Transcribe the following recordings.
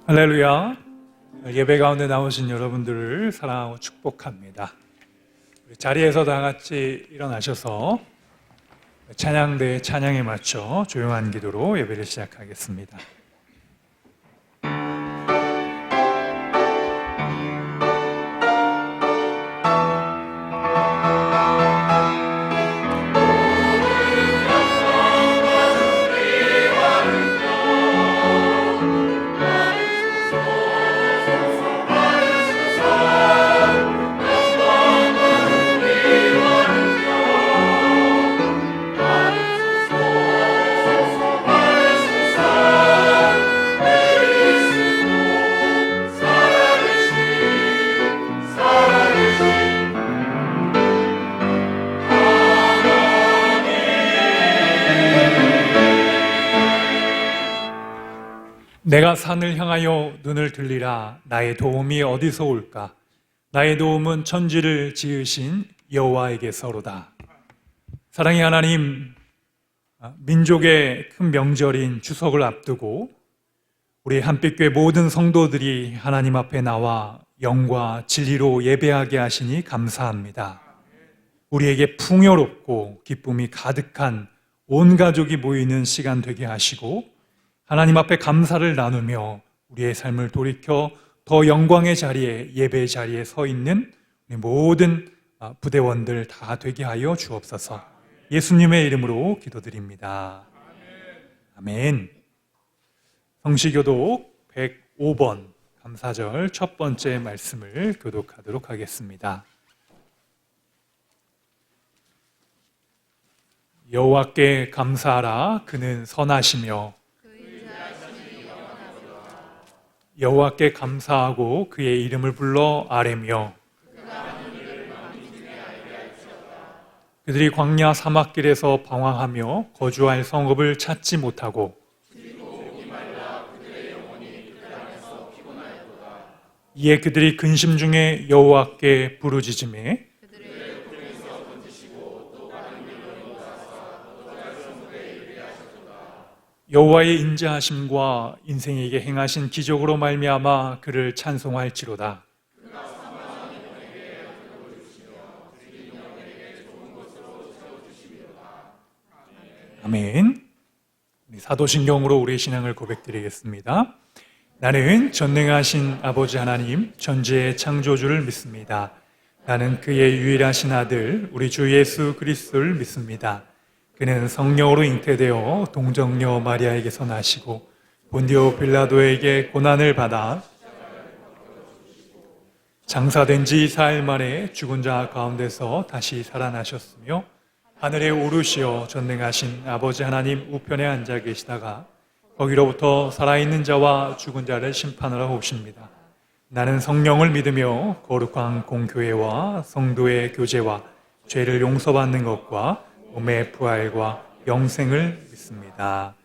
할렐루야. 예배 가운데 나오신 여러분들을 사랑하고 축복합니다. 우리 자리에서 다 같이 일어나셔서 찬양대의 찬양에 맞춰 조용한 기도로 예배를 시작하겠습니다. 내가 산을 향하여 눈을 들리라. 나의 도움이 어디서 올까? 나의 도움은 천지를 지으신 여호와에게서로다. 사랑의 하나님, 민족의 큰 명절인 추석을 앞두고 우리 한빛교회 모든 성도들이 하나님 앞에 나와 영과 진리로 예배하게 하시니 감사합니다. 우리에게 풍요롭고 기쁨이 가득한 온 가족이 모이는 시간 되게 하시고 하나님 앞에 감사를 나누며 우리의 삶을 돌이켜 더 영광의 자리에, 예배의 자리에 서 있는 우리 모든 부대원들 다 되게 하여 주옵소서. 예수님의 이름으로 기도드립니다. 아멘. 성시교독 105번 감사절 첫 번째 말씀을 교독하도록 하겠습니다. 여호와께 감사하라. 그는 선하시며 여호와께 감사하고 그의 이름을 불러 아뢰며 그들이 광야 사막길에서 방황하며 거주할 성읍을 찾지 못하고 이에 그들이 근심 중에 여호와께 부르짖으매 여호와의 인자하심과 인생에게 행하신 기적으로 말미암아 그를 찬송할지로다. 아멘. 사도신경으로 우리의 신앙을 고백드리겠습니다. 나는 전능하신 아버지 하나님 전지의 창조주를 믿습니다. 나는 그의 유일하신 아들 우리 주 예수 그리스도를 믿습니다. 그는 성령으로 잉태되어 동정녀 마리아에게서 나시고 본디오 빌라도에게 고난을 받아 장사된 지 4일 만에 죽은 자 가운데서 다시 살아나셨으며 하늘에 오르시어 전능하신 아버지 하나님 우편에 앉아 계시다가 거기로부터 살아있는 자와 죽은 자를 심판하러 오십니다. 나는 성령을 믿으며 거룩한 공교회와 성도의 교제와 죄를 용서받는 것과 몸의 부활과 영생을 믿습니다.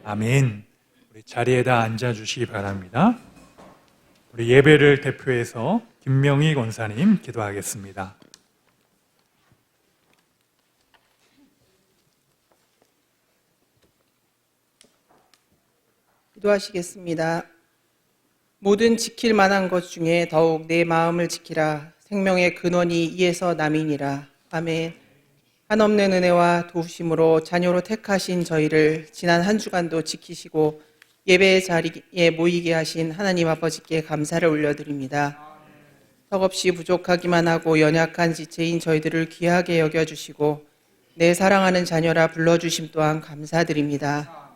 아멘. 우리 자리에다 앉아주시기 바랍니다. 우리 예배를 대표해서 김명희 권사님 기도하겠습니다. 기도하시겠습니다. 모든 지킬 만한 것 중에 더욱 내 마음을 지키라. 생명의 근원이 이에서 남이니라. 아멘. 한없는 은혜와 도우심으로 자녀로 택하신 저희를 지난 한 주간도 지키시고 예배의 자리에 모이게 하신 하나님 아버지께 감사를 올려드립니다. 턱없이 부족하기만 하고 연약한 지체인 저희들을 귀하게 여겨주시고 내 사랑하는 자녀라 불러주심 또한 감사드립니다.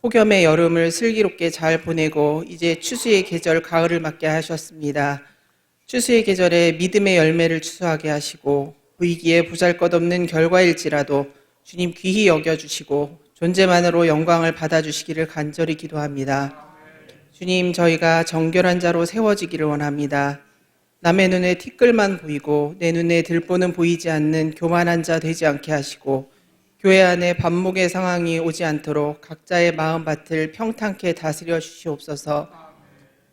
폭염의 여름을 슬기롭게 잘 보내고 이제 추수의 계절 가을을 맞게 하셨습니다. 추수의 계절에 믿음의 열매를 추수하게 하시고 위기에 보잘것없는 결과일지라도 주님 귀히 여겨주시고 존재만으로 영광을 받아주시기를 간절히 기도합니다. 주님, 저희가 정결한 자로 세워지기를 원합니다. 남의 눈에 티끌만 보이고 내 눈에 들보는 보이지 않는 교만한 자 되지 않게 하시고 교회 안에 반목의 상황이 오지 않도록 각자의 마음밭을 평탄케 다스려 주시옵소서.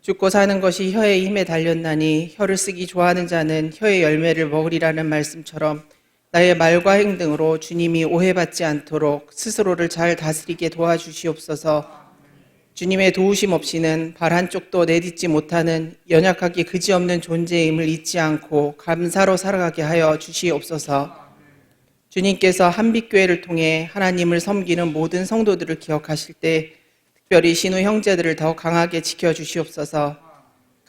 죽고 사는 것이 혀의 힘에 달렸나니 혀를 쓰기 좋아하는 자는 혀의 열매를 먹으리라는 말씀처럼 나의 말과 행동으로 주님이 오해받지 않도록 스스로를 잘 다스리게 도와주시옵소서. 주님의 도우심 없이는 발 한쪽도 내딛지 못하는 연약하기 그지없는 존재임을 잊지 않고 감사로 살아가게 하여 주시옵소서. 주님께서 한빛교회를 통해 하나님을 섬기는 모든 성도들을 기억하실 때 특별히 신우 형제들을 더 강하게 지켜주시옵소서.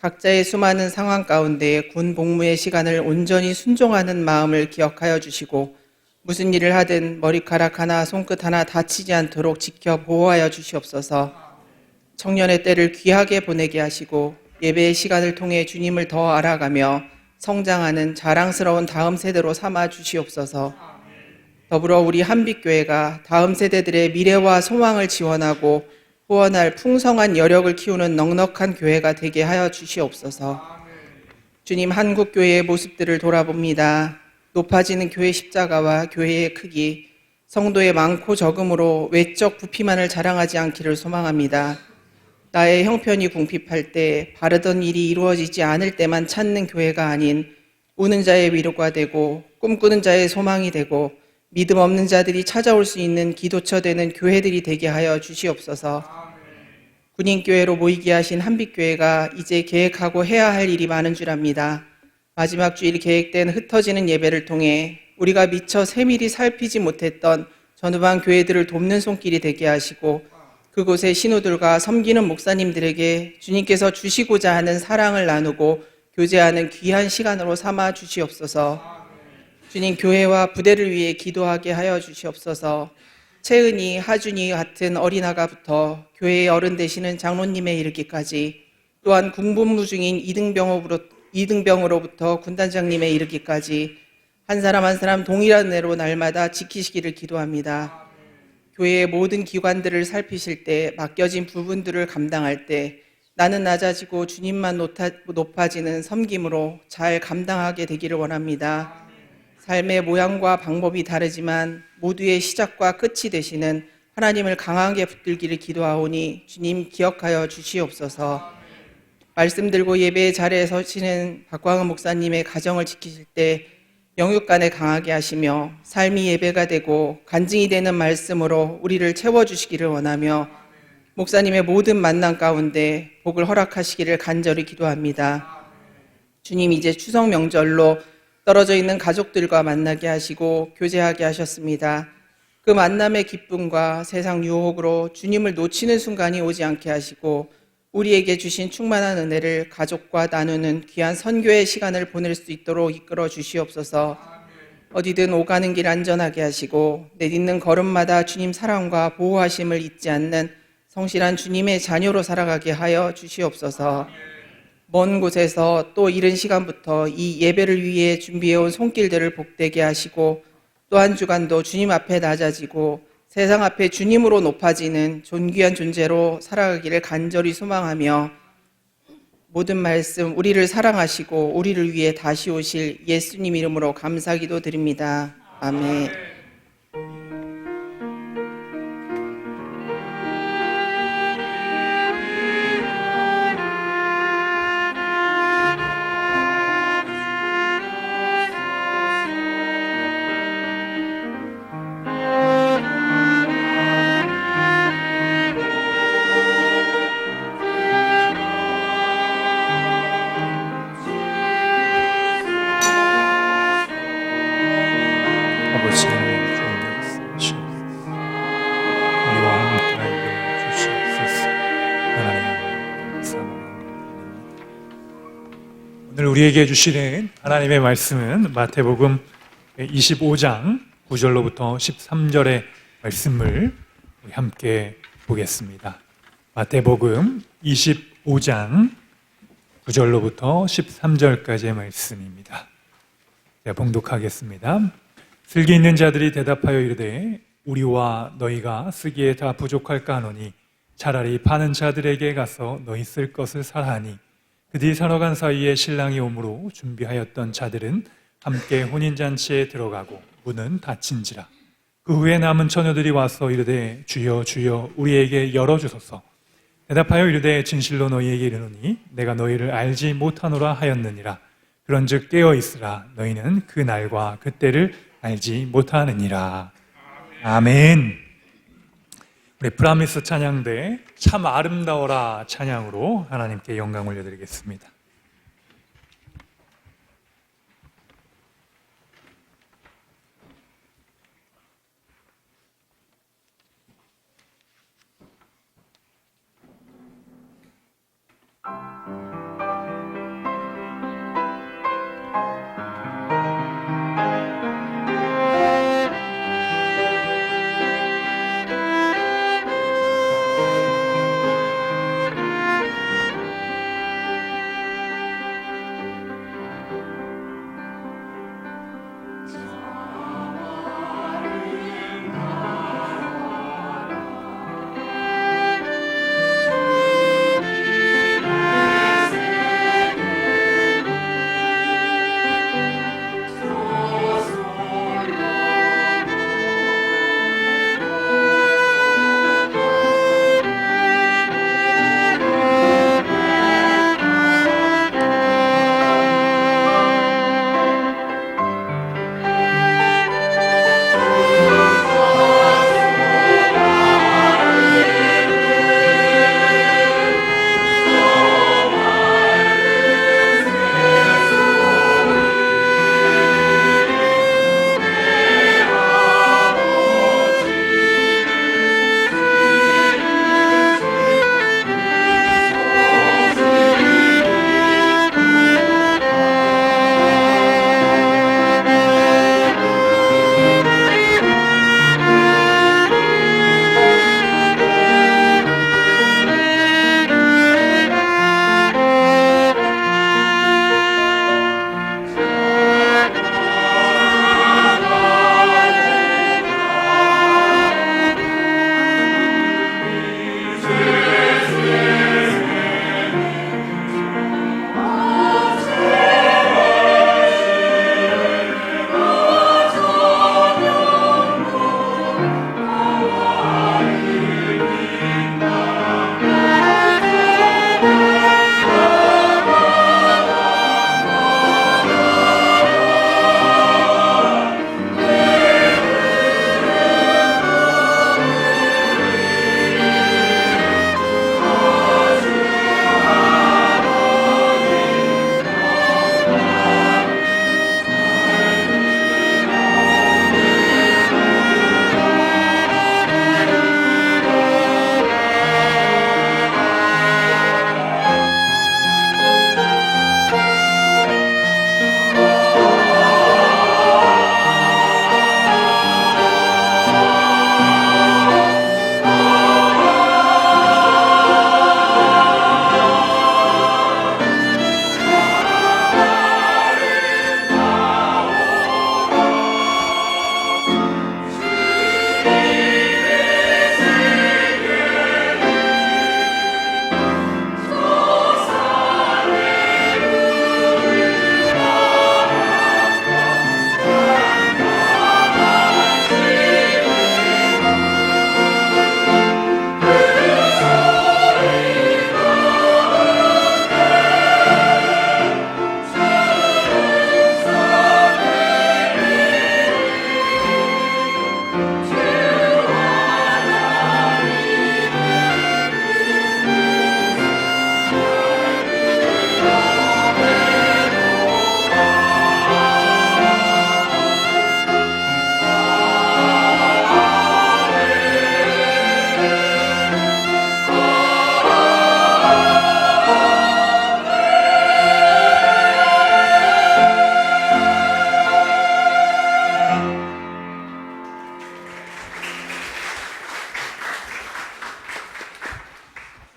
각자의 수많은 상황 가운데 군 복무의 시간을 온전히 순종하는 마음을 기억하여 주시고 무슨 일을 하든 머리카락 하나 손끝 하나 다치지 않도록 지켜 보호하여 주시옵소서. 청년의 때를 귀하게 보내게 하시고 예배의 시간을 통해 주님을 더 알아가며 성장하는 자랑스러운 다음 세대로 삼아 주시옵소서. 더불어 우리 한빛교회가 다음 세대들의 미래와 소망을 지원하고 후원할 풍성한 여력을 키우는 넉넉한 교회가 되게 하여 주시옵소서. 주님, 한국교회의 모습들을 돌아봅니다. 높아지는 교회 십자가와 교회의 크기, 성도의 많고 적음으로 외적 부피만을 자랑하지 않기를 소망합니다. 나의 형편이 궁핍할 때, 바르던 일이 이루어지지 않을 때만 찾는 교회가 아닌 우는 자의 위로가 되고 꿈꾸는 자의 소망이 되고 믿음 없는 자들이 찾아올 수 있는 기도처 되는 교회들이 되게 하여 주시옵소서. 군인교회로 모이게 하신 한빛교회가 이제 계획하고 해야 할 일이 많은 줄 압니다. 마지막 주일 계획된 흩어지는 예배를 통해 우리가 미처 세밀히 살피지 못했던 전후방 교회들을 돕는 손길이 되게 하시고 그곳의 신우들과 섬기는 목사님들에게 주님께서 주시고자 하는 사랑을 나누고 교제하는 귀한 시간으로 삼아 주시옵소서. 주님, 교회와 부대를 위해 기도하게 하여 주시옵소서. 채은이, 하준이 같은 어린아가부터 교회의 어른 되시는 장로님에 이르기까지, 또한 군복무 중인 이등병으로부터 군단장님에 이르기까지 한 사람 한 사람 동일한 은혜로 날마다 지키시기를 기도합니다. 교회의 모든 기관들을 살피실 때, 맡겨진 부분들을 감당할 때 나는 낮아지고 주님만 높아지는 섬김으로 잘 감당하게 되기를 원합니다. 삶의 모양과 방법이 다르지만 모두의 시작과 끝이 되시는 하나님을 강하게 붙들기를 기도하오니 주님 기억하여 주시옵소서. 말씀 들고 예배의 자리에 서시는 박광은 목사님의 가정을 지키실 때 영육간에 강하게 하시며 삶이 예배가 되고 간증이 되는 말씀으로 우리를 채워주시기를 원하며 목사님의 모든 만남 가운데 복을 허락하시기를 간절히 기도합니다. 주님, 이제 추석 명절로 떨어져 있는 가족들과 만나게 하시고 교제하게 하셨습니다. 그 만남의 기쁨과 세상 유혹으로 주님을 놓치는 순간이 오지 않게 하시고 우리에게 주신 충만한 은혜를 가족과 나누는 귀한 선교의 시간을 보낼 수 있도록 이끌어 주시옵소서. 어디든 오가는 길 안전하게 하시고 내딛는 걸음마다 주님 사랑과 보호하심을 잊지 않는 성실한 주님의 자녀로 살아가게 하여 주시옵소서. 먼 곳에서 또 이른 시간부터 이 예배를 위해 준비해온 손길들을 복되게 하시고 또 한 주간도 주님 앞에 낮아지고 세상 앞에 주님으로 높아지는 존귀한 존재로 살아가기를 간절히 소망하며 모든 말씀 우리를 사랑하시고 우리를 위해 다시 오실 예수님 이름으로 감사기도 드립니다. 아멘. 아버지 하나님 주옵소서. 우리와 함께 하여 주시옵소서. 하나님 감사합니다. 오늘 우리에게 주시는 하나님의 말씀은 마태복음 25장 9절로부터 13절의 말씀을 우리 함께 보겠습니다. 마태복음 25장 9절로부터 13절까지의 말씀입니다. 제가 봉독하겠습니다. 슬기 있는 자들이 대답하여 이르되 우리와 너희가 쓰기에 다 부족할까 하노니 차라리 파는 자들에게 가서 너희 쓸 것을 사라 하니 그들이 사러 간 사이에 신랑이 오므로 준비하였던 자들은 함께 혼인잔치에 들어가고 문은 닫힌지라. 그 후에 남은 처녀들이 와서 이르되 주여 주여 우리에게 열어주소서. 대답하여 이르되 진실로 너희에게 이르노니 내가 너희를 알지 못하노라 하였느니라. 그런즉 깨어있으라. 너희는 그 날과 그 때를 알지 못하느니라. 아멘. 우리 브라미스 찬양대 참 아름다워라 찬양으로 하나님께 영광 올려드리겠습니다.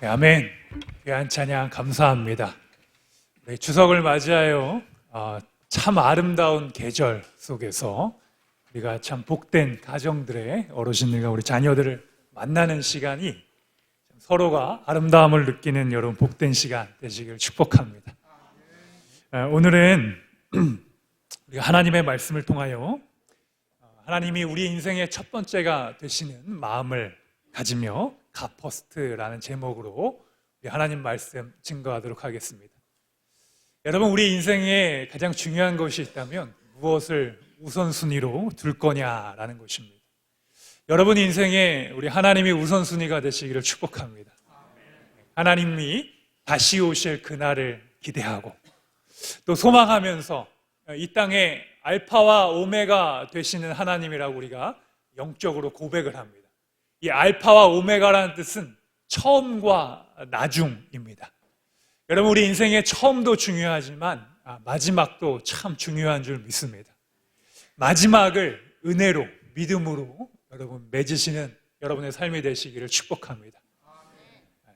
네, 아멘. 귀한 찬양 감사합니다. 네, 추석을 맞이하여 참 아름다운 계절 속에서 우리가 참 복된 가정들의 어르신들과 우리 자녀들을 만나는 시간이 서로가 아름다움을 느끼는 여러분 복된 시간 되시길 축복합니다. 오늘은 우리가 하나님의 말씀을 통하여 하나님이 우리 인생의 첫 번째가 되시는 마음을 가지며 God First라는 제목으로 우리 하나님 말씀 증거하도록 하겠습니다. 여러분, 우리 인생에 가장 중요한 것이 있다면 무엇을 우선순위로 둘 거냐라는 것입니다. 여러분 인생에 우리 하나님이 우선순위가 되시기를 축복합니다. 하나님이 다시 오실 그날을 기대하고 또 소망하면서 이 땅에 알파와 오메가 되시는 하나님이라고 우리가 영적으로 고백을 합니다. 이 알파와 오메가라는 뜻은 처음과 나중입니다. 여러분, 우리 인생의 처음도 중요하지만 마지막도 참 중요한 줄 믿습니다. 마지막을 은혜로, 믿음으로 여러분 맺으시는 여러분의 삶이 되시기를 축복합니다.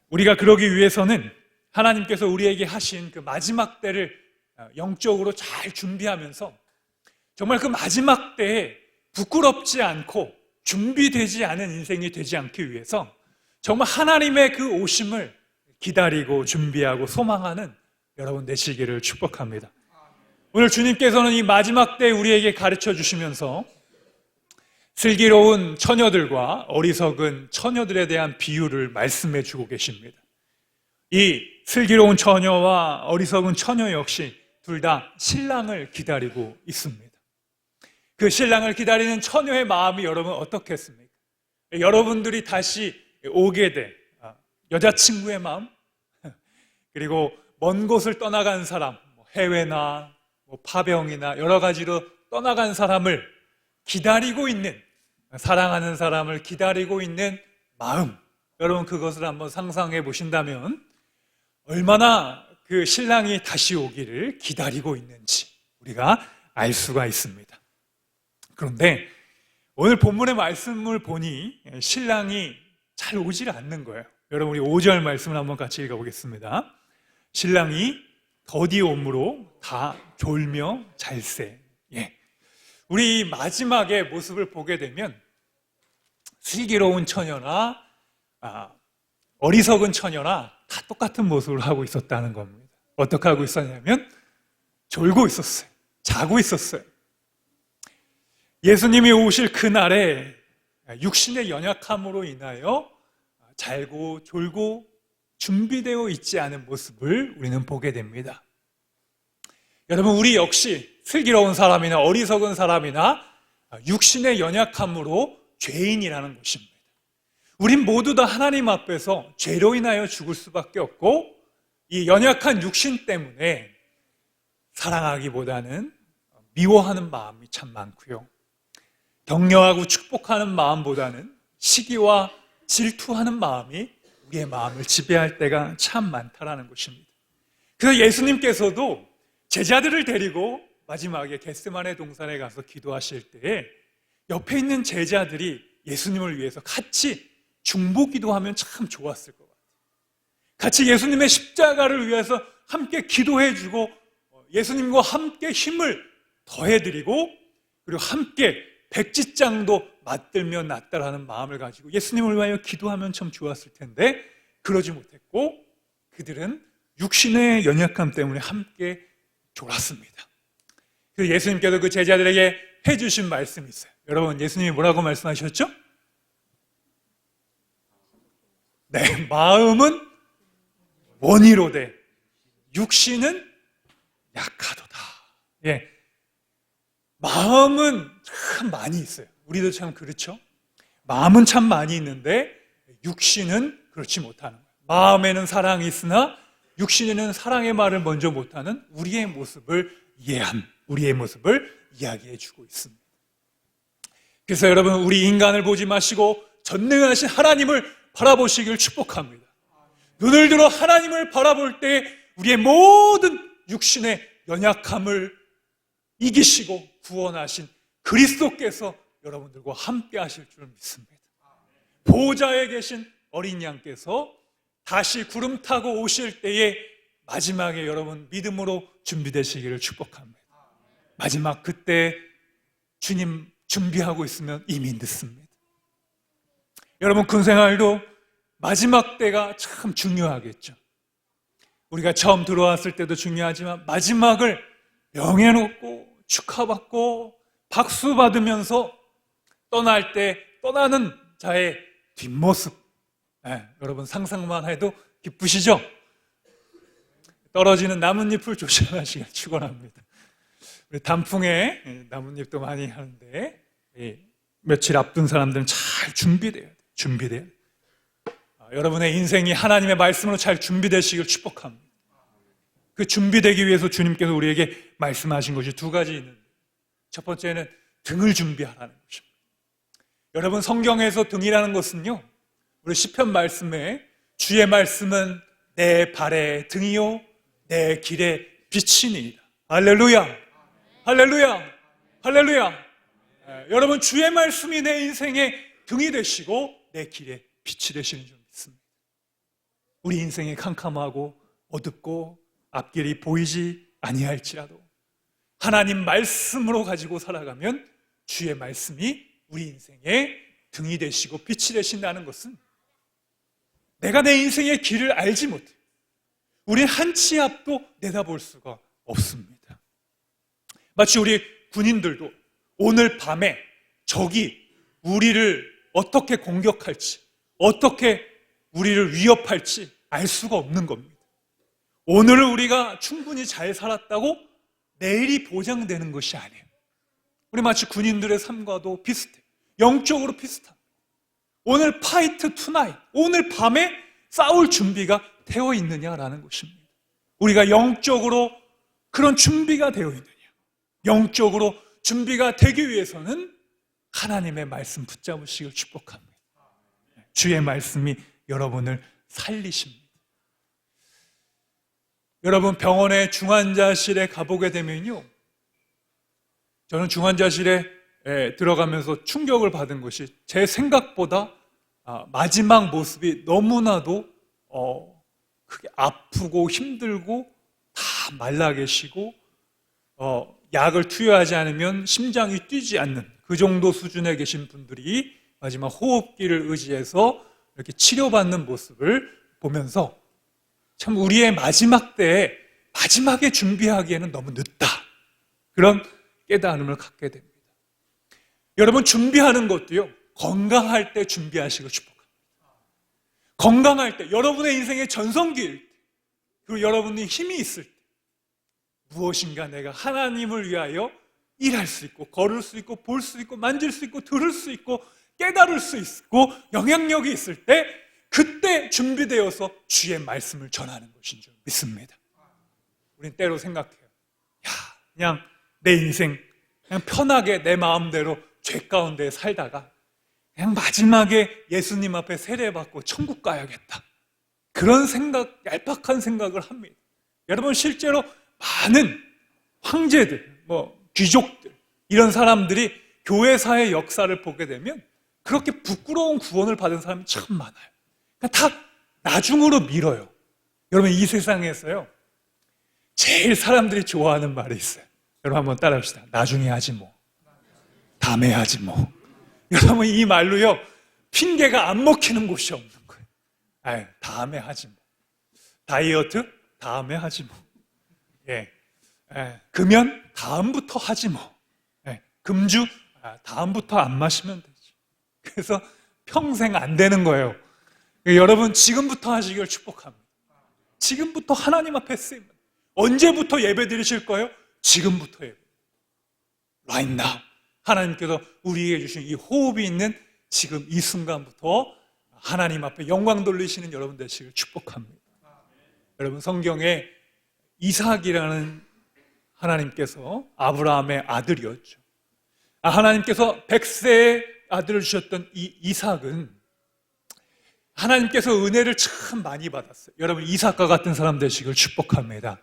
우리가 그러기 위해서는 하나님께서 우리에게 하신 그 마지막 때를 영적으로 잘 준비하면서 정말 그 마지막 때에 부끄럽지 않고 준비되지 않은 인생이 되지 않기 위해서 정말 하나님의 그 오심을 기다리고 준비하고 소망하는 여러분 되시기를 축복합니다. 오늘 주님께서는 이 마지막 때 우리에게 가르쳐 주시면서 슬기로운 처녀들과 어리석은 처녀들에 대한 비유를 말씀해 주고 계십니다. 이 슬기로운 처녀와 어리석은 처녀 역시 둘 다 신랑을 기다리고 있습니다. 그 신랑을 기다리는 처녀의 마음이 여러분 어떻겠습니까? 여러분들이 다시 오게 될 여자친구의 마음, 그리고 먼 곳을 떠나간 사람, 해외나 파병이나 여러 가지로 떠나간 사람을 기다리고 있는, 사랑하는 사람을 기다리고 있는 마음, 여러분 그것을 한번 상상해 보신다면 얼마나 그 신랑이 다시 오기를 기다리고 있는지 우리가 알 수가 있습니다. 그런데 오늘 본문의 말씀을 보니 신랑이 잘 오질 않는 거예요. 여러분, 우리 5절 말씀을 한번 같이 읽어보겠습니다. 신랑이 더디 오므로 다 졸며 잘세. 우리 마지막의 모습을 보게 되면 슬기로운 처녀나 어리석은 처녀나 다 똑같은 모습을 하고 있었다는 겁니다. 어떻게 하고 있었냐면 졸고 있었어요. 자고 있었어요. 예수님이 오실 그날에 육신의 연약함으로 인하여 잘고 졸고 준비되어 있지 않은 모습을 우리는 보게 됩니다. 여러분, 우리 역시 슬기로운 사람이나 어리석은 사람이나 육신의 연약함으로 죄인이라는 것입니다. 우린 모두 다 하나님 앞에서 죄로 인하여 죽을 수밖에 없고 이 연약한 육신 때문에 사랑하기보다는 미워하는 마음이 참 많고요. 격려하고 축복하는 마음보다는 시기와 질투하는 마음이 우리의 마음을 지배할 때가 참 많다라는 것입니다. 그래서 예수님께서도 제자들을 데리고 마지막에 겟세마네 동산에 가서 기도하실 때에 옆에 있는 제자들이 예수님을 위해서 같이 중보기도하면 참 좋았을 것 같아요. 같이 예수님의 십자가를 위해서 함께 기도해주고 예수님과 함께 힘을 더해드리고 그리고 함께 백지장도 맞들며 낫다라는 마음을 가지고 예수님을 위하여 기도하면 참 좋았을 텐데 그러지 못했고 그들은 육신의 연약함 때문에 함께 졸았습니다. 그래서 예수님께서 그 제자들에게 해주신 말씀이 있어요. 여러분, 예수님이 뭐라고 말씀하셨죠? 네, 마음은 원이로되 육신은 약하도다. 마음은 참 많이 있어요. 우리도 참 그렇죠? 마음은 참 많이 있는데 육신은 그렇지 못하는 거예요. 마음에는 사랑이 있으나 육신에는 사랑의 말을 먼저 못하는 우리의 모습을 우리의 모습을 이야기해 주고 있습니다. 그래서 여러분, 우리 인간을 보지 마시고 전능하신 하나님을 바라보시길 축복합니다. 눈을 들어 하나님을 바라볼 때 우리의 모든 육신의 연약함을 이기시고 구원하신 그리스도께서 여러분들과 함께 하실 줄 믿습니다. 보호자에 계신 어린 양께서 다시 구름 타고 오실 때에 마지막에 여러분 믿음으로 준비되시기를 축복합니다. 마지막 그때 주님 준비하고 있으면 이미 늦습니다. 여러분, 군 생활도 마지막 때가 참 중요하겠죠. 우리가 처음 들어왔을 때도 중요하지만 마지막을 명예롭고 축하받고 박수 받으면서 떠날 때 떠나는 자의 뒷모습, 여러분 상상만 해도 기쁘시죠? 떨어지는 나뭇잎을 조심하시길 축원합니다. 우리 단풍에 나뭇잎도 많이 하는데 며칠 앞둔 사람들은 잘 준비돼야 돼요. 준비돼야 돼요. 여러분의 인생이 하나님의 말씀으로 잘 준비되시길 축복합니다. 그 준비되기 위해서 주님께서 우리에게 말씀하신 것이 두 가지 있는데, 첫 번째는 등을 준비하라는 것입니다. 여러분, 성경에서 등이라는 것은요, 우리 시편 말씀에 주의 말씀은 내 발의 등이요 내 길의 빛이니이다. 할렐루야, 할렐루야, 할렐루야. 여러분, 주의 말씀이 내 인생의 등이 되시고 내 길의 빛이 되시는 줄 믿습니다. 우리 인생이 캄캄하고 어둡고 앞길이 보이지 아니할지라도 하나님 말씀으로 가지고 살아가면 주의 말씀이 우리 인생의 등이 되시고 빛이 되신다는 것은, 내가 내 인생의 길을 알지 못해 우린 한 치 앞도 내다볼 수가 없습니다. 마치 우리 군인들도 오늘 밤에 적이 우리를 어떻게 공격할지, 어떻게 우리를 위협할지 알 수가 없는 겁니다. 오늘을 우리가 충분히 잘 살았다고 내일이 보장되는 것이 아니에요. 우리 마치 군인들의 삶과도 비슷해요. 영적으로 비슷합니다. 오늘 파이트 투나잇, 오늘 밤에 싸울 준비가 되어 있느냐라는 것입니다. 우리가 영적으로 그런 준비가 되어 있느냐, 영적으로 준비가 되기 위해서는 하나님의 말씀 붙잡으시길 축복합니다. 주의 말씀이 여러분을 살리십니다. 여러분, 병원의 중환자실에 가보게 되면요, 저는 중환자실에 들어가면서 충격을 받은 것이, 제 생각보다 마지막 모습이 너무나도 크게 아프고 힘들고 다 말라 계시고 약을 투여하지 않으면 심장이 뛰지 않는 그 정도 수준에 계신 분들이 마지막 호흡기를 의지해서 이렇게 치료받는 모습을 보면서, 참 우리의 마지막 때에 마지막에 준비하기에는 너무 늦다, 그런 깨달음을 갖게 됩니다. 여러분, 준비하는 것도요, 건강할 때 준비하시고 축복합니다. 건강할 때, 여러분의 인생의 전성기일 때, 그리고 여러분이 힘이 있을 때, 무엇인가 내가 하나님을 위하여 일할 수 있고, 걸을 수 있고, 볼 수 있고, 만질 수 있고, 들을 수 있고, 깨달을 수 있고, 영향력이 있을 때, 그때 준비되어서 주의 말씀을 전하는 것인 줄 믿습니다. 우린 때로 생각해요. 그냥 내 인생 그냥 편하게 내 마음대로 죄 가운데 살다가 그냥 마지막에 예수님 앞에 세례받고 천국 가야겠다, 그런 생각, 얄팍한 생각을 합니다. 여러분, 실제로 많은 황제들, 귀족들, 이런 사람들이 교회사의 역사를 보게 되면 그렇게 부끄러운 구원을 받은 사람이 참 많아요. 다 나중으로 미뤄요. 여러분, 이 세상에서요, 제일 사람들이 좋아하는 말이 있어요. 여러분, 한번 따라합시다. 나중에 하지 뭐, 다음에 하지 뭐. 여러분, 이 말로요, 핑계가 안 먹히는 곳이 없는 거예요. 다음에 하지 뭐. 다이어트? 다음에 하지 뭐. 금연? 다음부터 하지 뭐. 금주? 다음부터 안 마시면 되지. 그래서 평생 안 되는 거예요. 여러분, 지금부터 하시길 축복합니다. 지금부터 하나님 앞에 쓰임. 언제부터 예배 드리실 거예요? 지금부터 예배. Right now. 하나님께서 우리에게 주신 이 호흡이 있는 지금 이 순간부터 하나님 앞에 영광 돌리시는 여러분 되시길 축복합니다. 여러분, 성경에 이삭이라는 하나님께서 아브라함의 아들이었죠. 하나님께서 100세의 아들을 주셨던 이 이삭은 하나님께서 은혜를 참 많이 받았어요. 여러분, 이삭과 같은 사람 되시길 축복합니다.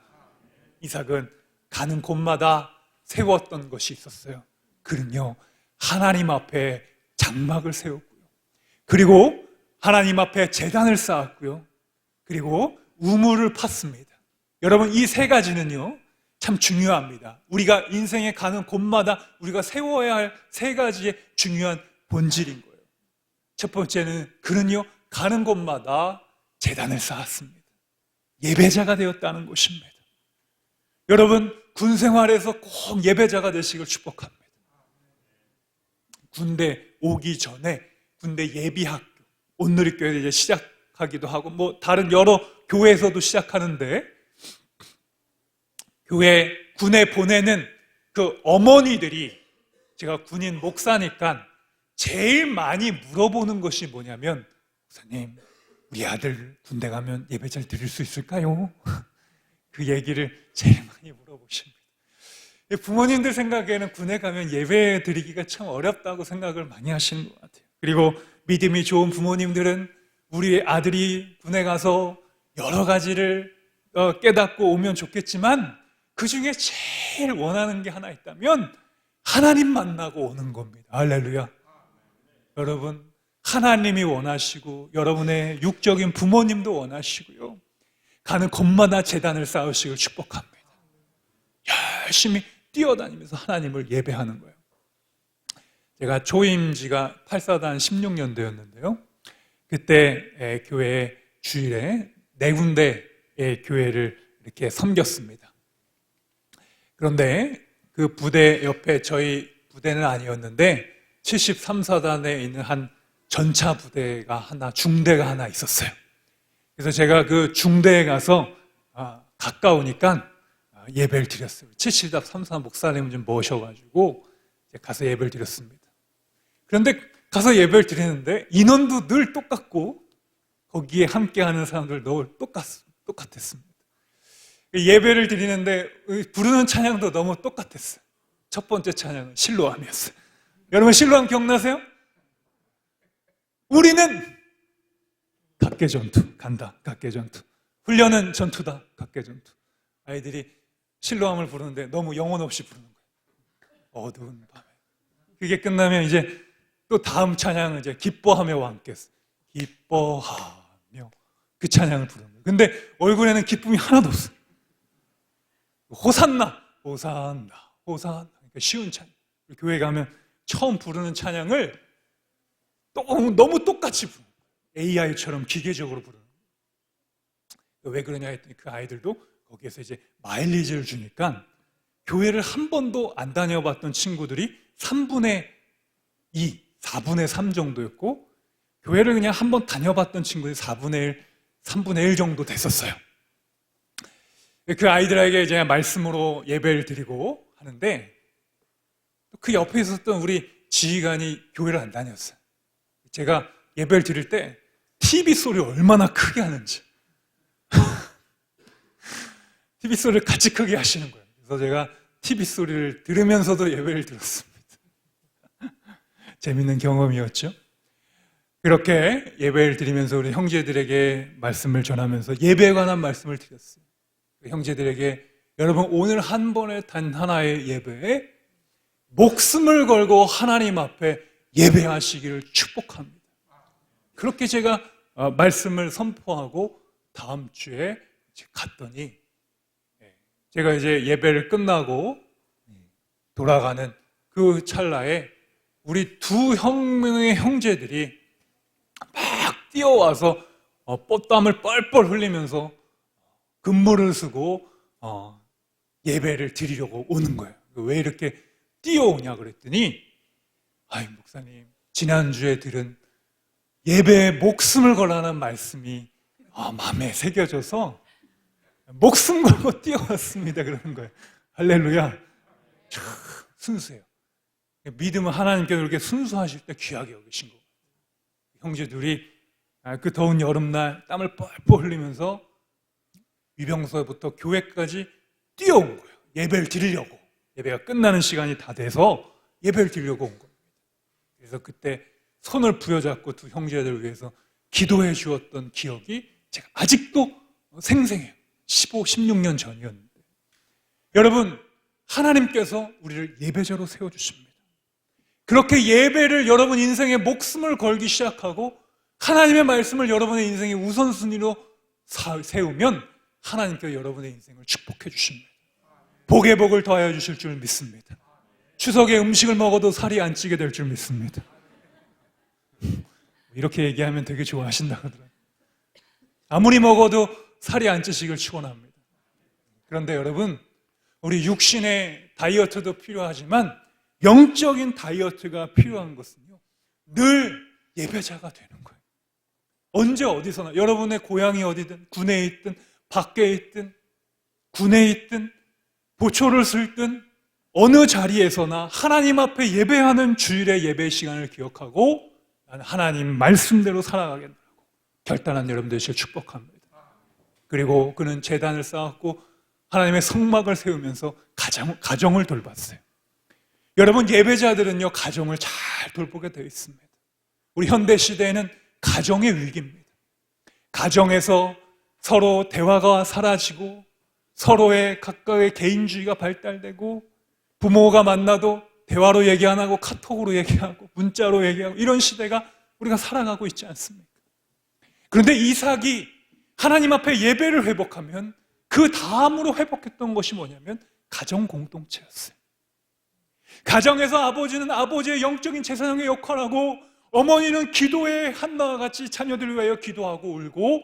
이삭은 가는 곳마다 세웠던 것이 있었어요. 그는요, 하나님 앞에 장막을 세웠고요, 그리고 하나님 앞에 제단을 쌓았고요, 그리고 우물을 팠습니다. 여러분, 이 세 가지는요, 참 중요합니다. 우리가 인생에 가는 곳마다 우리가 세워야 할 세 가지의 중요한 본질인 거예요. 첫 번째는 그는요, 가는 곳마다 제단을 쌓았습니다. 예배자가 되었다는 것입니다. 여러분, 군 생활에서 꼭 예배자가 되시길 축복합니다. 군대 오기 전에 군대 예비학교, 온누리교회에 이제 시작하기도 하고, 다른 여러 교회에서도 시작하는데, 교회 군에 보내는 그 어머니들이, 제가 군인 목사니까 제일 많이 물어보는 것이 뭐냐면, 목사님, 우리 아들 군대 가면 예배 잘 드릴 수 있을까요? 그 얘기를 제일 많이 물어보십니다. 부모님들 생각에는 군에 가면 예배 드리기가 참 어렵다고 생각을 많이 하시는 것 같아요. 그리고 믿음이 좋은 부모님들은 우리 아들이 군에 가서 여러 가지를 깨닫고 오면 좋겠지만 그 중에 제일 원하는 게 하나 있다면 하나님 만나고 오는 겁니다. 할렐루야. 여러분, 하나님이 원하시고 여러분의 육적인 부모님도 원하시고요. 가는 곳마다 제단을 쌓으시길 축복합니다. 열심히 뛰어다니면서 하나님을 예배하는 거예요. 제가 초임지가 84단 16년도였는데요. 그때 교회 주일에 4군데의 교회를 이렇게 섬겼습니다. 그런데 그 부대 옆에 저희 부대는 아니었는데 73, 4단에 있는 한 전차 부대가 하나, 중대가 하나 있었어요. 그래서 제가 그 중대에 가서 가까우니까 예배를 드렸어요. 70답 3사 목사님을 좀 모셔가지고 가서 예배를 드렸습니다. 그런데 가서 예배를 드리는데 인원도 늘 똑같고 거기에 함께하는 사람들 늘 똑같았습니다. 예배를 드리는데 부르는 찬양도 너무 똑같았어요. 첫 번째 찬양은 실로암이었어요. 여러분 실로암 기억나세요? 우리는 각계전투 간다. 각계전투. 훈련은 전투다. 각계전투. 아이들이 실로암을 부르는데 너무 영혼 없이 부르는 거예요. 어두운 밤에. 그게 끝나면 이제 또 다음 찬양은 이제 기뻐하며와 함께 기뻐하며 그 찬양을 부르는 거예요. 근데 얼굴에는 기쁨이 하나도 없어요. 호산나, 호산나, 호산나. 그러니까 쉬운 찬양. 교회 가면 처음 부르는 찬양을 너무 똑같이 부르는 거예요. AI처럼 기계적으로 부르는 거예요. 왜 그러냐 했더니 그 아이들도 거기에서 이제 마일리지를 주니까 교회를 한 번도 안 다녀봤던 친구들이 3분의 2, 4분의 3 정도였고 교회를 그냥 한 번 다녀봤던 친구들이 4분의 1, 3분의 1 정도 됐었어요. 그 아이들에게 이제 말씀으로 예배를 드리고 하는데 그 옆에 있었던 우리 지휘관이 교회를 안 다녔어요. 제가 예배를 드릴 때 TV 소리 얼마나 크게 하는지 TV 소리를 같이 크게 하시는 거예요. 그래서 제가 TV 소리를 들으면서도 예배를 드렸습니다. 재밌는 경험이었죠. 그렇게 예배를 드리면서 우리 형제들에게 말씀을 전하면서 예배에 관한 말씀을 드렸어요. 형제들에게 여러분 오늘 한 번에 단 하나의 예배에 목숨을 걸고 하나님 앞에 예배하시기를 축복합니다. 그렇게 제가 말씀을 선포하고 다음 주에 갔더니 제가 이제 예배를 끝나고 돌아가는 그 찰나에 우리 두 명의 형제들이 막 뛰어와서 땀을 뻘뻘 흘리면서 금모를 쓰고 예배를 드리려고 오는 거예요. 왜 이렇게 뛰어오냐 그랬더니 아이 목사님 지난주에 들은 예배에 목숨을 걸라는 말씀이 마음에 새겨져서 목숨 걸고 뛰어왔습니다 그러는 거예요. 할렐루야. 참 순수해요. 믿음은 하나님께서 이렇게 순수하실 때 귀하게 여기신 거예요. 형제들이 그 더운 여름날 땀을 뻘뻘 흘리면서 위병소부터 교회까지 뛰어온 거예요. 예배를 드리려고. 예배가 끝나는 시간이 다 돼서 예배를 드리려고 온 겁니다. 그래서 그때 손을 부여잡고 두 형제들을 위해서 기도해 주었던 기억이 제가 아직도 생생해요. 15, 16년 전이었는데. 여러분, 하나님께서 우리를 예배자로 세워주십니다. 그렇게 예배를 여러분 인생에 목숨을 걸기 시작하고 하나님의 말씀을 여러분의 인생의 우선순위로 세우면 하나님께서 여러분의 인생을 축복해 주십니다. 복의 복을 더하여 주실 줄 믿습니다. 추석에 음식을 먹어도 살이 안 찌게 될 줄 믿습니다. 이렇게 얘기하면 되게 좋아하신다 하더라고요. 아무리 먹어도 살이 안 찌시길 축원합니다. 그런데 여러분, 우리 육신의 다이어트도 필요하지만 영적인 다이어트가 필요한 것은요, 늘 예배자가 되는 거예요. 언제 어디서나 여러분의 고향이 어디든 군에 있든 밖에 있든 군에 있든 보초를 쓸든 어느 자리에서나 하나님 앞에 예배하는 주일의 예배 시간을 기억하고 나는 하나님 말씀대로 살아가겠다고 결단한 여러분 되시길 축복합니다. 그리고 그는 제단을 쌓았고 하나님의 성막을 세우면서 가정을 돌봤어요. 여러분, 예배자들은요, 가정을 잘 돌보게 되어 있습니다. 우리 현대 시대에는 가정의 위기입니다. 가정에서 서로 대화가 사라지고 서로의 각각의 개인주의가 발달되고 부모가 만나도 대화로 얘기 안 하고 카톡으로 얘기하고 문자로 얘기하고 이런 시대가 우리가 살아가고 있지 않습니까? 그런데 이삭이 하나님 앞에 예배를 회복하면 그 다음으로 회복했던 것이 뭐냐면 가정 공동체였어요. 가정에서 아버지는 아버지의 영적인 제사장의 역할을 하고 어머니는 기도의 한나와 같이 자녀들을 위하여 기도하고 울고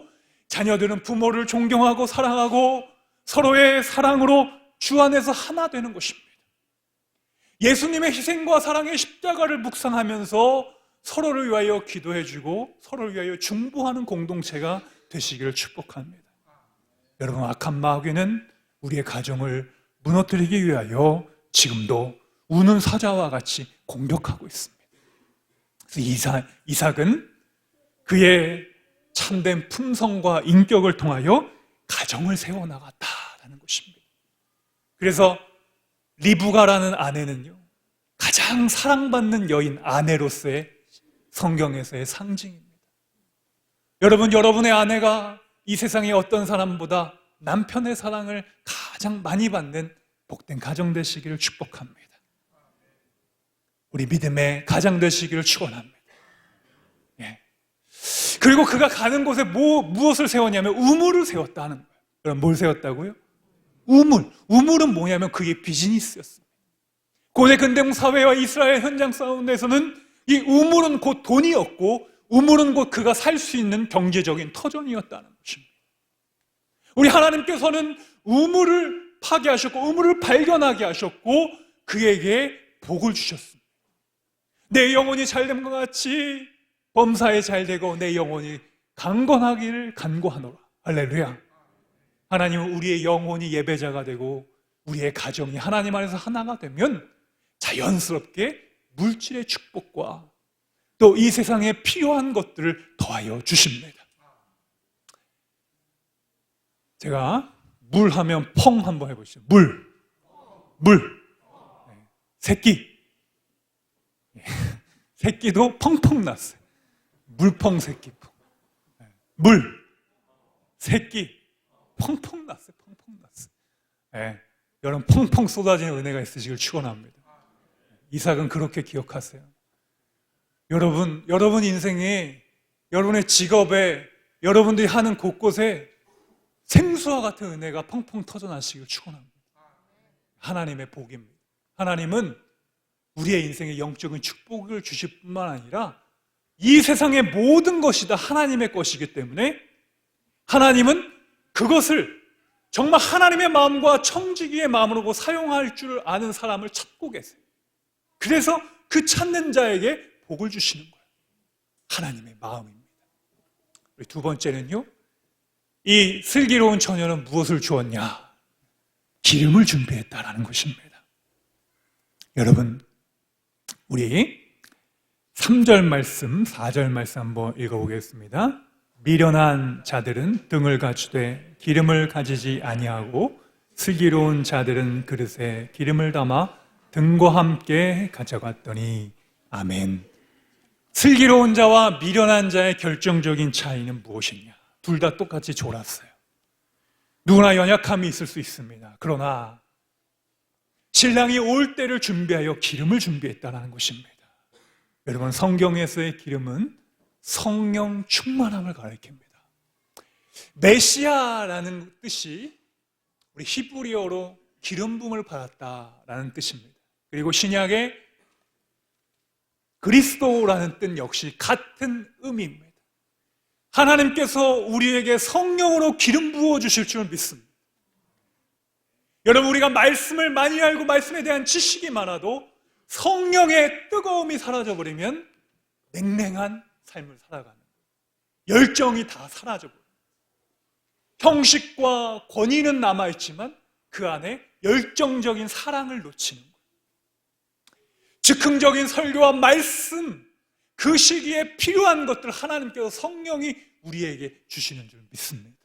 자녀들은 부모를 존경하고 사랑하고 서로의 사랑으로 주 안에서 하나 되는 것입니다. 예수님의 희생과 사랑의 십자가를 묵상하면서 서로를 위하여 기도해주고 서로를 위하여 중보하는 공동체가 되시기를 축복합니다. 여러분, 악한 마귀는 우리의 가정을 무너뜨리기 위하여 지금도 우는 사자와 같이 공격하고 있습니다. 그래서 이삭은 그의 참된 품성과 인격을 통하여 가정을 세워나갔다라는 것입니다. 그래서 리브가라는 아내는요, 가장 사랑받는 여인, 아내로서의 성경에서의 상징입니다. 여러분, 여러분의 아내가 이 세상의 어떤 사람보다 남편의 사랑을 가장 많이 받는 복된 가정 되시기를 축복합니다. 우리 믿음의 가정 되시기를 축원합니다. 예. 그리고 그가 가는 곳에 무엇을 세웠냐면 우물을 세웠다는 거예요. 여러분, 뭘 세웠다고요? 우물은 뭐냐면 그게 비즈니스였습니다. 고대 근대국 사회와 이스라엘 현장 가운데서는 이 우물은 곧 돈이었고 우물은 곧 그가 살 수 있는 경제적인 터전이었다는 것입니다. 우리 하나님께서는 우물을 파괴하셨고 우물을 발견하게 하셨고 그에게 복을 주셨습니다. 내 영혼이 잘됨과 같이 범사에 잘되고 내 영혼이 강건하기를 간구하노라. 할렐루야. 하나님은 우리의 영혼이 예배자가 되고 우리의 가정이 하나님 안에서 하나가 되면 자연스럽게 물질의 축복과 또 이 세상에 필요한 것들을 더하여 주십니다. 제가 물 하면 펑 한번 해보시죠. 물. 새끼. 새끼도 펑펑 났어요. 물펑 새끼. 물. 새끼. 펑펑 났어요. 펑펑 났어요. 네. 여러분, 펑펑 쏟아지는 은혜가 있으시길 축원합니다. 이삭은 그렇게 기억하세요. 여러분 인생에, 여러분의 직업에, 여러분들이 하는 곳곳에 생수와 같은 은혜가 펑펑 터져나시길 축원합니다. 하나님의 복입니다. 하나님은 우리의 인생에 영적인 축복을 주실 뿐만 아니라 이 세상의 모든 것이 다 하나님의 것이기 때문에 하나님은 그것을 정말 하나님의 마음과 청지기의 마음으로 사용할 줄 아는 사람을 찾고 계세요. 그래서 그 찾는 자에게 복을 주시는 거예요. 하나님의 마음입니다. 두 번째는요, 이 슬기로운 처녀는 무엇을 주었냐? 기름을 준비했다라는 것입니다. 여러분, 우리 3절 말씀, 4절 말씀 한번 읽어보겠습니다. 미련한 자들은 등을 갖추되 기름을 가지지 아니하고 슬기로운 자들은 그릇에 기름을 담아 등과 함께 가져갔더니 아멘. 슬기로운 자와 미련한 자의 결정적인 차이는 무엇이냐? 둘 다 똑같이 졸았어요. 누구나 연약함이 있을 수 있습니다. 그러나 신랑이 올 때를 준비하여 기름을 준비했다는 것입니다. 여러분, 성경에서의 기름은 성령 충만함을 가리킵니다. 메시아라는 뜻이 우리 히브리어로 기름 부음을 받았다라는 뜻입니다. 그리고 신약의 그리스도라는 뜻 역시 같은 의미입니다. 하나님께서 우리에게 성령으로 기름 부어 주실 줄 믿습니다. 여러분, 우리가 말씀을 많이 알고 말씀에 대한 지식이 많아도 성령의 뜨거움이 사라져버리면 냉랭한 삶을 살아가는 거예요. 열정이 다 사라져버려요. 형식과 권위는 남아있지만 그 안에 열정적인 사랑을 놓치는 거예요. 즉흥적인 설교와 말씀, 그 시기에 필요한 것들 하나님께서 성령이 우리에게 주시는 줄 믿습니다.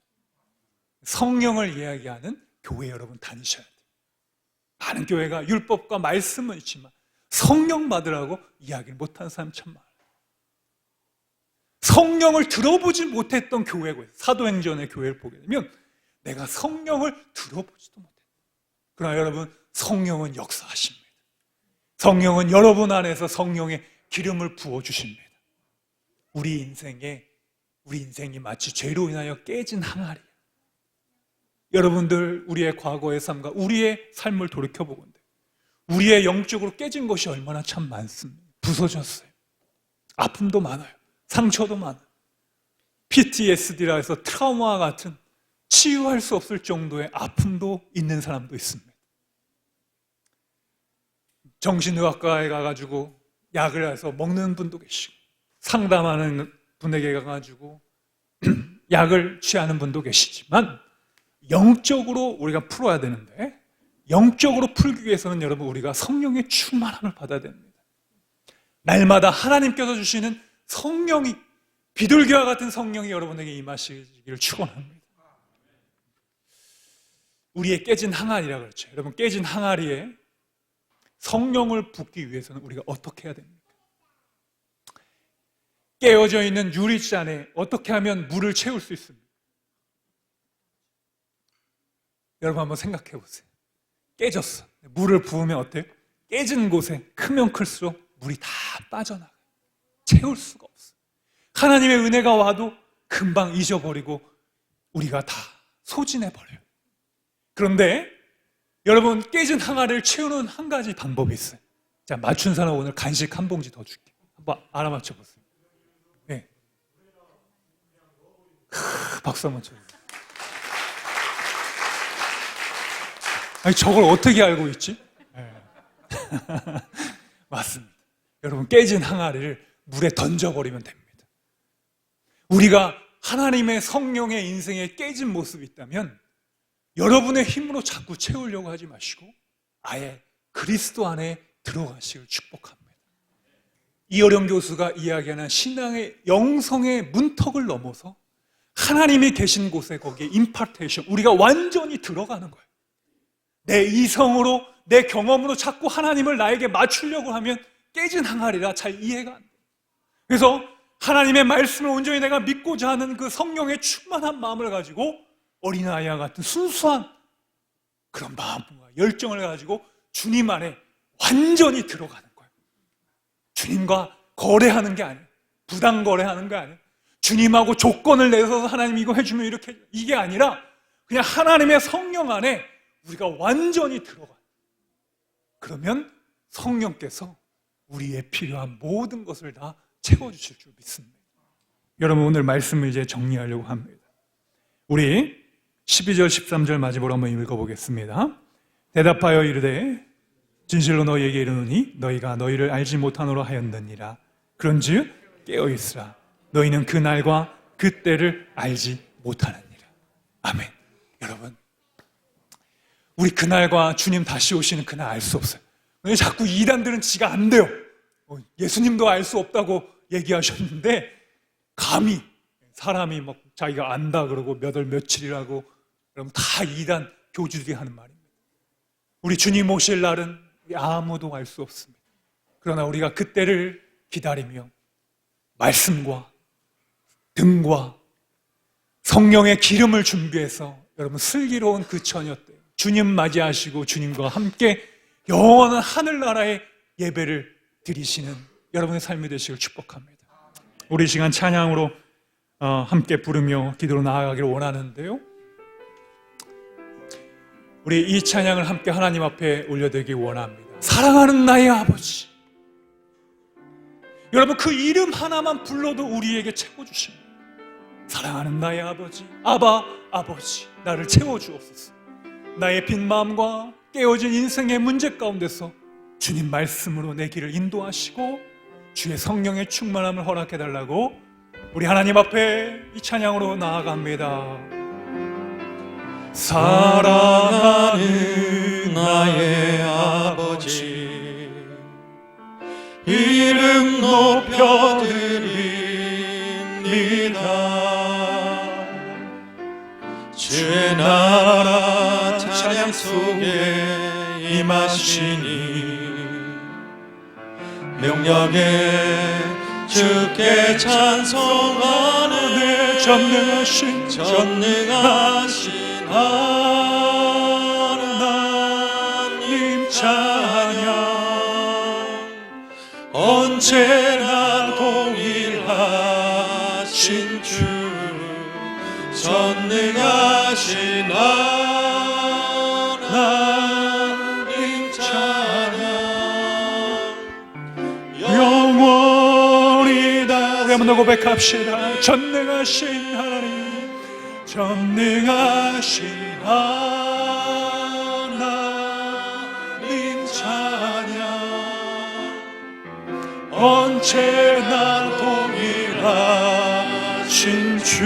성령을 이야기하는 교회 여러분 다니셔야 돼요. 많은 교회가 율법과 말씀은 있지만 성령 받으라고 이야기를 못하는 사람 참 많아요. 성령을 들어보지 못했던 교회고, 사도행전의 교회를 보게 되면 내가 성령을 들어보지도 못했다. 그러나 여러분, 성령은 역사하십니다. 성령은 여러분 안에서 성령의 기름을 부어주십니다. 우리 인생이 마치 죄로 인하여 깨진 항아리예요. 여러분들, 우리의 과거의 삶과 우리의 삶을 돌이켜보건대 우리의 영적으로 깨진 것이 얼마나 참 많습니다. 부서졌어요. 아픔도 많아요. 상처도 많아요. PTSD라 해서 트라우마와 같은 치유할 수 없을 정도의 아픔도 있는 사람도 있습니다. 정신의학과에 가가지고 약을 해서 먹는 분도 계시고, 상담하는 분에게 가가지고 약을 취하는 분도 계시지만, 영적으로 우리가 풀어야 되는데, 영적으로 풀기 위해서는 여러분, 우리가 성령의 충만함을 받아야 됩니다. 날마다 하나님께서 주시는 성령이, 비둘기와 같은 성령이 여러분에게 임하시기를 축원합니다. 우리의 깨진 항아리라 그렇죠. 여러분, 깨진 항아리에 성령을 붓기 위해서는 우리가 어떻게 해야 됩니까? 깨어져 있는 유리잔에 어떻게 하면 물을 채울 수 있습니까? 여러분 한번 생각해 보세요. 깨졌어. 물을 부으면 어때요? 깨진 곳에 크면 클수록 물이 다 빠져나가요. 채울 수가 없어요. 하나님의 은혜가 와도 금방 잊어버리고 우리가 다 소진해버려요. 그런데 여러분, 깨진 항아리를 채우는 한 가지 방법이 있어요. 자, 맞춘 사람 오늘 간식 한 봉지 더 줄게요. 한번 알아맞혀 보세요. 네. 박수 한번 쳐주세요. 아니, 저걸 어떻게 알고 있지? 네. 맞습니다. 여러분, 깨진 항아리를 물에 던져버리면 됩니다. 우리가 하나님의 성령의 인생에 깨진 모습이 있다면 여러분의 힘으로 자꾸 채우려고 하지 마시고 아예 그리스도 안에 들어가시길 축복합니다. 이어령 교수가 이야기하는 신앙의 영성의 문턱을 넘어서 하나님이 계신 곳에 거기에 임파테이션, 우리가 완전히 들어가는 거예요. 내 이성으로, 내 경험으로 자꾸 하나님을 나에게 맞추려고 하면 깨진 항아리라 잘 이해가 안 돼요. 그래서 하나님의 말씀을 온전히 내가 믿고자 하는 그 성령의 충만한 마음을 가지고 어린아이와 같은 순수한 그런 마음과 열정을 가지고 주님 안에 완전히 들어가는 거예요. 주님과 거래하는 게 아니에요. 부당 거래하는 게 아니에요. 주님하고 조건을 내서 하나님 이거 해주면 이렇게, 이게 아니라 그냥 하나님의 성령 안에 우리가 완전히 들어가요. 그러면 성령께서 우리의 필요한 모든 것을 다 채워주실 줄 믿습니다. 여러분, 오늘 말씀을 이제 정리하려고 합니다. 우리 12절 13절 마지막으로 한번 읽어보겠습니다. 대답하여 이르되 진실로 너희에게 이르노니 너희가 너희를 알지 못하노라 하였느니라. 그런즉 깨어있으라. 너희는 그 날과 그 때를 알지 못하느니라. 아멘. 여러분, 우리 그날과 주님 다시 오시는 그날 알 수 없어요. 왜 자꾸 이단들은 지가 안 돼요. 예수님도 알 수 없다고 얘기하셨는데 감히 사람이 막 자기가 안다 그러고 몇 월 며칠이라고 그러면 다 이단 교주들이 하는 말입니다. 우리 주님 오실 날은 아무도 알 수 없습니다. 그러나 우리가 그때를 기다리며 말씀과 등과 성령의 기름을 준비해서 여러분 슬기로운 그 처녀 때 주님 맞이하시고 주님과 함께 영원한 하늘나라의 예배를 드리시는 여러분의 삶이 되시길 축복합니다. 우리 시간 찬양으로 함께 부르며 기도로 나아가기를 원하는데요, 우리 이 찬양을 함께 하나님 앞에 올려드리기 원합니다. 사랑하는 나의 아버지, 여러분 그 이름 하나만 불러도 우리에게 채워주십니다. 사랑하는 나의 아버지, 아바 아버지, 나를 채워주옵소서. 나의 빈 마음과 깨어진 인생의 문제 가운데서 주님 말씀으로 내 길을 인도하시고 주의 성령의 충만함을 허락해달라고 우리 하나님 앞에 이 찬양으로 나아갑니다. 사랑하는 나의 아버지, 이름 높여드립니다. 주의 나라 찬양 속에 임하시니 명령에 주께 찬송하네. 전능하신 하나님 찬양. 언제나 동일하신 주 전능하신 하나님 찬양. 영원히 다 우리 한번 더 고백합시다. 전능하신 하나님, 전능하신 하나님 찬양. 언제나 동일하신 주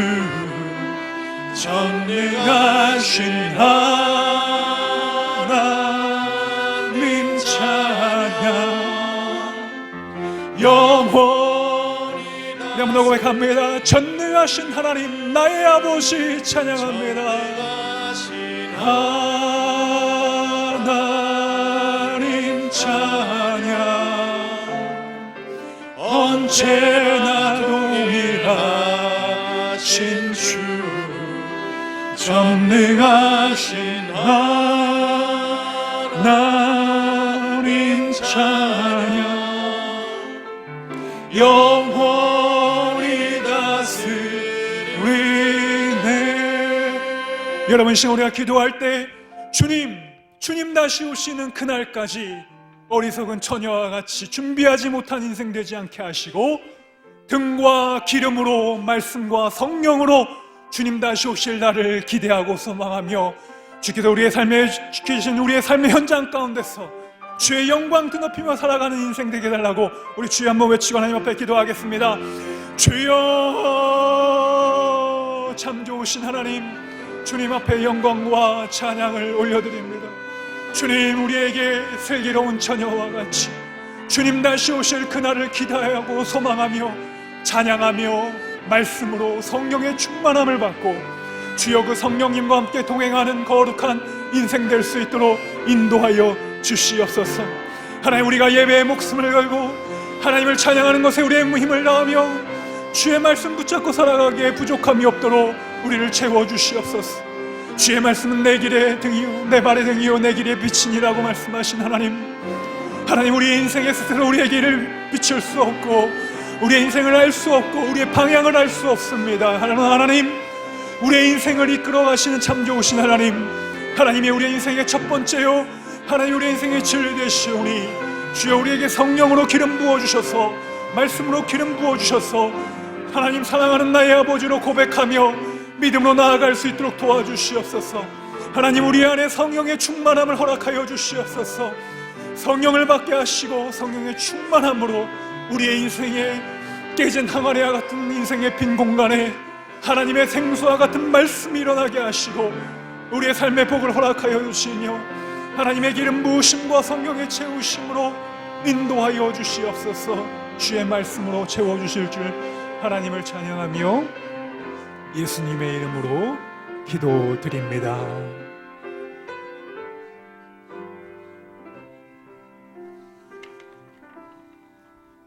전능하신 하나님 찬양. 영원히 다 고백합니다. 전능하신 하나님 나의 아버지 찬양합니다. 하나님 찬양. 언제나 동일하신 주 전능하신 하나님 찬양. 영원히 다스리네. 여러분, 시간 우리가 기도할 때 주님 다시 오시는 그날까지 어리석은 처녀와 같이 준비하지 못한 인생 되지 않게 하시고 등과 기름으로 말씀과 성령으로 주님 다시 오실 날을 기대하고 소망하며 주께서 우리의 삶에 주신 우리의 삶의 현장 가운데서 주의 영광 드높이며 살아가는 인생 되게 달라고 우리 주여 한번 외치고 하나님 앞에 기도하겠습니다. 주여, 참 좋으신 하나님, 주님 앞에 영광과 찬양을 올려드립니다. 주님, 우리에게 슬기로운 처녀와 같이 주님 다시 오실 그날을 기대하고 소망하며 찬양하며 말씀으로 성령의 충만함을 받고 주여 그 성령님과 함께 동행하는 거룩한 인생 될 수 있도록 인도하여 주시옵소서. 하나님, 우리가 예배에 목숨을 걸고 하나님을 찬양하는 것에 우리의 힘을 다하며 주의 말씀 붙잡고 살아가기에 부족함이 없도록 우리를 채워주시옵소서. 주의 말씀은 내 길의 등이요 내 발의 등이요 내 길의 빛이니라고 말씀하신 하나님, 우리의 인생에 스스로 우리의 길을 비출 수 없고 우리의 인생을 알 수 없고 우리의 방향을 알 수 없습니다. 하나님, 우리의 인생을 이끌어 가시는 참 좋으신 하나님이 우리의 인생의 첫 번째요 하나님, 우리의 인생의 질 되시오니 주여 우리에게 성령으로 기름 부어주셔서 말씀으로 기름 부어주셔서 하나님, 사랑하는 나의 아버지로 고백하며 믿음으로 나아갈 수 있도록 도와주시옵소서. 하나님, 우리 안에 성령의 충만함을 허락하여 주시옵소서. 성령을 받게 하시고 성령의 충만함으로 우리의 인생에 깨진 항아리와 같은 인생의 빈 공간에 하나님의 생수와 같은 말씀이 일어나게 하시고 우리의 삶의 복을 허락하여 주시며 하나님의 기름 부으심과 성령의 채우심으로 인도하여 주시옵소서. 주의 말씀으로 채워주실 줄 하나님을 찬양하며 예수님의 이름으로 기도드립니다.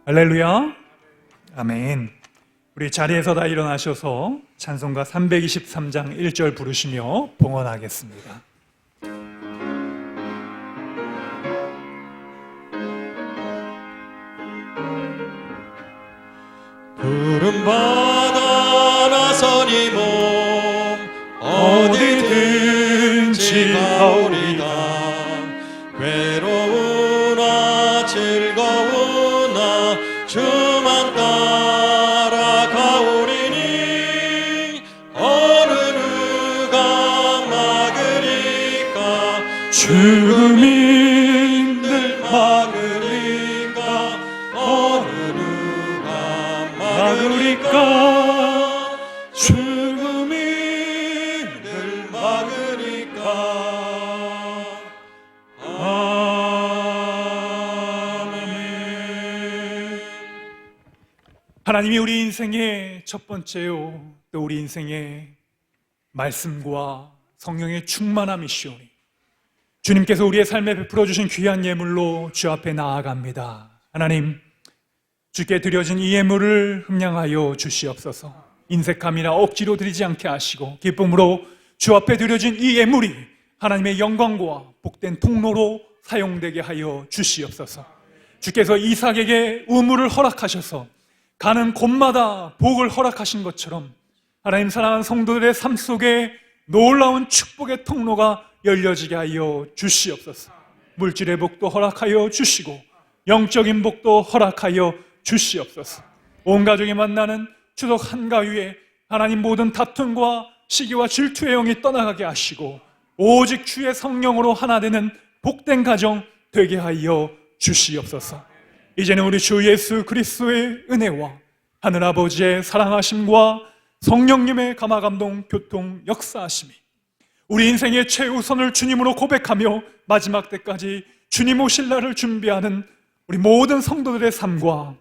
할렐루야, 아멘. 우리 자리에서 다 일어나셔서 찬송가 323장 1절 부르시며 봉헌하겠습니다. 푸른 바다 나서니 몸 어디든지 가오리다. 괴로우나 즐거우나 주만 따라가오리니 어느 누가 막으리까. 죽음이 늘 막으리까. 어느 누가 막으리까. 죽음이 늘 막으리까. 아멘. 하나님이 우리 인생의 첫 번째요, 또 우리 인생의 말씀과 성령의 충만함이시오니 주님께서 우리의 삶에 베풀어 주신 귀한 예물로 주 앞에 나아갑니다. 하나님, 주께 드려진 이 예물을 흠량하여 주시옵소서. 인색함이나 억지로 드리지 않게 하시고 기쁨으로 주 앞에 드려진 이 예물이 하나님의 영광과 복된 통로로 사용되게 하여 주시옵소서. 주께서 이삭에게 우물을 허락하셔서 가는 곳마다 복을 허락하신 것처럼 하나님 사랑하는 성도들의 삶 속에 놀라운 축복의 통로가 열려지게 하여 주시옵소서. 물질의 복도 허락하여 주시고 영적인 복도 허락하여 주시옵소서. 온 가족이 만나는 추석 한가위에 하나님 모든 다툼과 시기와 질투의 영이 떠나가게 하시고 오직 주의 성령으로 하나 되는 복된 가정 되게 하여 주시옵소서. 이제는 우리 주 예수 그리스도의 은혜와 하늘아버지의 사랑하심과 성령님의 감화감동 교통 역사하심이 우리 인생의 최우선을 주님으로 고백하며 마지막 때까지 주님 오실 날을 준비하는 우리 모든 성도들의 삶과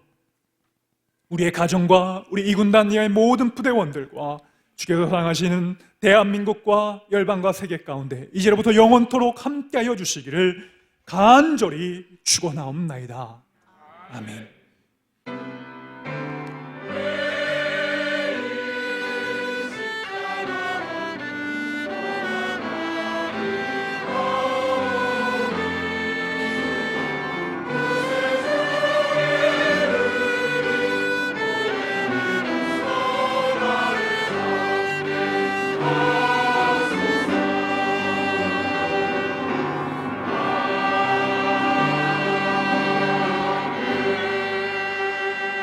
우리의 가정과 우리 이군단위의 모든 부대원들과 주께서 사랑하시는 대한민국과 열방과 세계 가운데 이제로부터 영원토록 함께하여 주시기를 간절히 축원하옵나이다. 아멘.